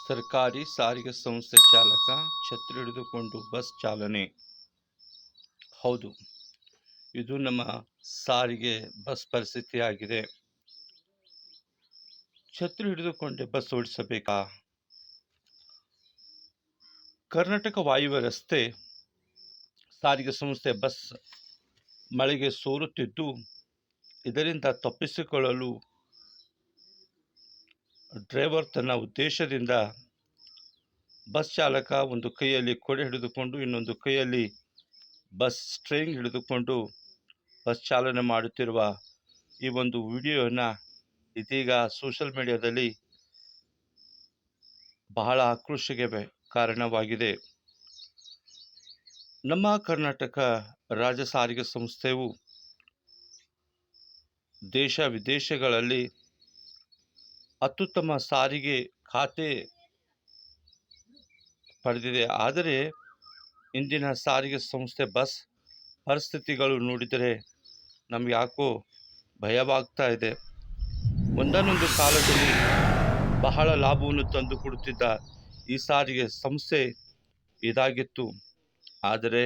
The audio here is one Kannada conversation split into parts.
ಸರ್ಕಾರಿ ಸಾರಿಗೆ ಸಂಸ್ಥೆ ಚಾಲಕ ಛತ್ರಿ ಹಿಡಿದುಕೊಂಡು ಬಸ್ ಚಾಲನೆ. ಹೌದು, ಇದು ನಮ್ಮ ಸಾರಿಗೆ ಬಸ್ ಪರಿಸ್ಥಿತಿಯಾಗಿದೆ. ಛತ್ರಿ ಹಿಡಿದುಕೊಂಡೇ ಬಸ್ ಓಡಿಸಬೇಕಾ? ಕರ್ನಾಟಕ ವಾಯುವ್ಯ ರಸ್ತೆ ಸಾರಿಗೆ ಸಂಸ್ಥೆ ಬಸ್ ಮಳೆಗೆ ಸೋರುತ್ತಿದ್ದು, ಇದರಿಂದ ತಪ್ಪಿಸಿಕೊಳ್ಳಲು ಡ್ರೈವರ್ ತನ್ನ ಉದ್ದೇಶದಿಂದ ಬಸ್ ಚಾಲಕ ಒಂದು ಕೈಯಲ್ಲಿ ಕೊಡೆ ಹಿಡಿದುಕೊಂಡು ಇನ್ನೊಂದು ಕೈಯಲ್ಲಿ ಬಸ್ ಸ್ಟ್ರಿಂಗ್ ಹಿಡಿದುಕೊಂಡು ಬಸ್ ಚಾಲನೆ ಮಾಡುತ್ತಿರುವ ಈ ಒಂದು ವಿಡಿಯೋನ ಇದೀಗ ಸೋಷಿಯಲ್ ಮೀಡಿಯಾದಲ್ಲಿ ಬಹಳ ಆಕ್ರೋಶಕ್ಕೆ ಕಾರಣವಾಗಿದೆ. ನಮ್ಮ ಕರ್ನಾಟಕ ರಾಜ್ಯ ಸಾರಿಗೆ ಸಂಸ್ಥೆಯು ದೇಶ ವಿದೇಶಗಳಲ್ಲಿ ಅತ್ಯುತ್ತಮ ಸಾರಿಗೆ ಖಾತೆ ಪಡೆದಿದೆ. ಆದರೆ ಇಂದಿನ ಸಾರಿಗೆ ಸಂಸ್ಥೆ ಬಸ್ ಪರಿಸ್ಥಿತಿಗಳು ನೋಡಿದರೆ ನಮ್ಗೆ ಯಾಕೋ ಭಯವಾಗ್ತಾ ಇದೆ. ಒಂದನ್ನೊಂದು ಕಾಲದಲ್ಲಿ ಬಹಳ ಲಾಭವನ್ನು ತಂದು ಕೊಡುತ್ತಿದ್ದ ಈ ಸಾರಿಗೆ ಸಂಸ್ಥೆ ಇದಾಗಿತ್ತು. ಆದರೆ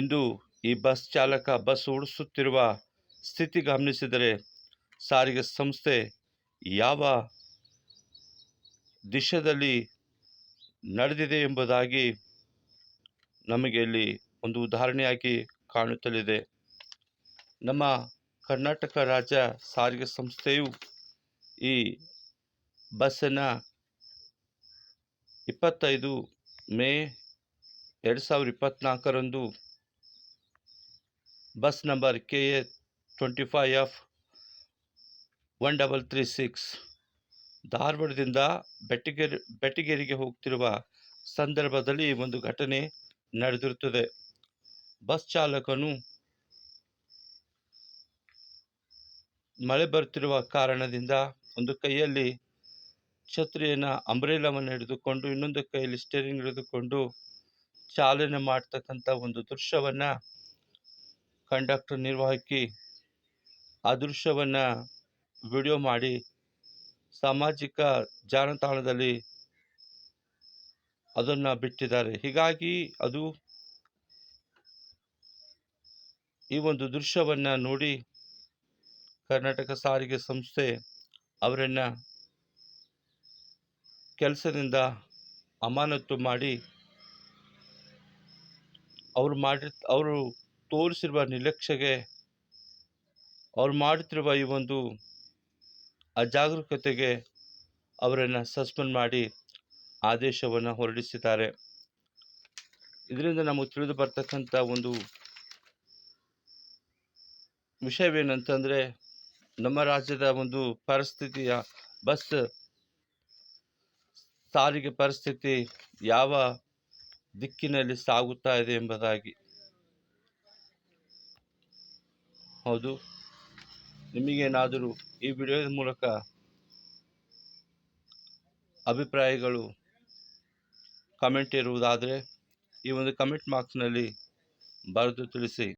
ಇಂದು ಈ ಬಸ್ ಚಾಲಕ ಬಸ್ ಓಡಿಸುತ್ತಿರುವ ಸ್ಥಿತಿ ಗಮನಿಸಿದರೆ ಸಾರಿಗೆ ಸಂಸ್ಥೆ ಯಾವ ದಿಶೆಯಲ್ಲಿ ನಡೆದಿದೆ ಎಂಬುದಾಗಿ ನಮಗೆ ಇಲ್ಲಿ ಒಂದು ಉದಾಹರಣೆಯಾಗಿ ಕಾಣುತ್ತಲಿದೆ. ನಮ್ಮ ಕರ್ನಾಟಕ ರಾಜ್ಯ ಸಾರಿಗೆ ಸಂಸ್ಥೆಯು ಈ ಬಸ್ಸನ್ನು 25 ಮೇ 2024ರಂದು ಬಸ್ ನಂಬರ್ KA 25F 1336 ಧಾರವಾಡದಿಂದ ಬೆಟಗೇರಿಗೆ ಹೋಗ್ತಿರುವ ಸಂದರ್ಭದಲ್ಲಿ ಒಂದು ಘಟನೆ ನಡೆದಿರುತ್ತದೆ. ಬಸ್ ಚಾಲಕನು ಮಳೆ ಬರುತ್ತಿರುವ ಕಾರಣದಿಂದ ಒಂದು ಕೈಯಲ್ಲಿ ಛತ್ರಿಯನ್ನು ಅಂಬ್ರೆಲಾವನ್ನು ಹಿಡಿದುಕೊಂಡು ಇನ್ನೊಂದು ಕೈಯಲ್ಲಿ ಸ್ಟೇರಿಂಗ್ ಹಿಡಿದುಕೊಂಡು ಚಾಲನೆ ಮಾಡ್ತಕ್ಕಂಥ ಒಂದು ದೃಶ್ಯವನ್ನು ಕಂಡಕ್ಟರ್ ನಿರ್ವಾಹಕಿ ಆ ದೃಶ್ಯವನ್ನು ವಿಡಿಯೋ ಮಾಡಿ ಸಾಮಾಜಿಕ ಜಾಲತಾಣದಲ್ಲಿ ಅದನ್ನು ಬಿಟ್ಟಿದ್ದಾರೆ. ಹೀಗಾಗಿ ಅದು ಈ ಒಂದು ದೃಶ್ಯವನ್ನು ನೋಡಿ ಕರ್ನಾಟಕ ಸಾರಿಗೆ ಸಂಸ್ಥೆ ಅವರನ್ನು ಕೆಲಸದಿಂದ ಅಮಾನತು ಮಾಡಿ ಅವರು ತೋರಿಸಿರುವ ನಿರ್ಲಕ್ಷ್ಯಕ್ಕೆ, ಅವರು ಮಾಡುತ್ತಿರುವ ಈ ಒಂದು ಅಜಾಗರೂಕತೆಗೆ ಅವರನ್ನು ಸಸ್ಪೆಂಡ್ ಮಾಡಿ ಆದೇಶವನ್ನು ಹೊರಡಿಸಿದ್ದಾರೆ. ಇದರಿಂದ ನಮಗೆ ತಿಳಿದು ಬರ್ತಕ್ಕಂಥ ಒಂದು ವಿಷಯವೇನಂತಂದರೆ, ನಮ್ಮ ರಾಜ್ಯದ ಒಂದು ಪರಿಸ್ಥಿತಿಯ ಬಸ್ ಸಾರಿಗೆ ಪರಿಸ್ಥಿತಿ ಯಾವ ದಿಕ್ಕಿನಲ್ಲಿ ಸಾಗುತ್ತಾ ಇದೆ ಎಂಬುದಾಗಿ. ಹೌದು, ನಿಮಗೇನಾದರೂ ಈ ವಿಡಿಯೋದ ಮೂಲಕ ಅಭಿಪ್ರಾಯಗಳು ಕಮೆಂಟ್ ಇರುವುದಾದರೆ ಈ ಒಂದು ಕಮೆಂಟ್ ಬಾಕ್ಸ್ನಲ್ಲಿ ಬರೆದು ತಿಳಿಸಿ.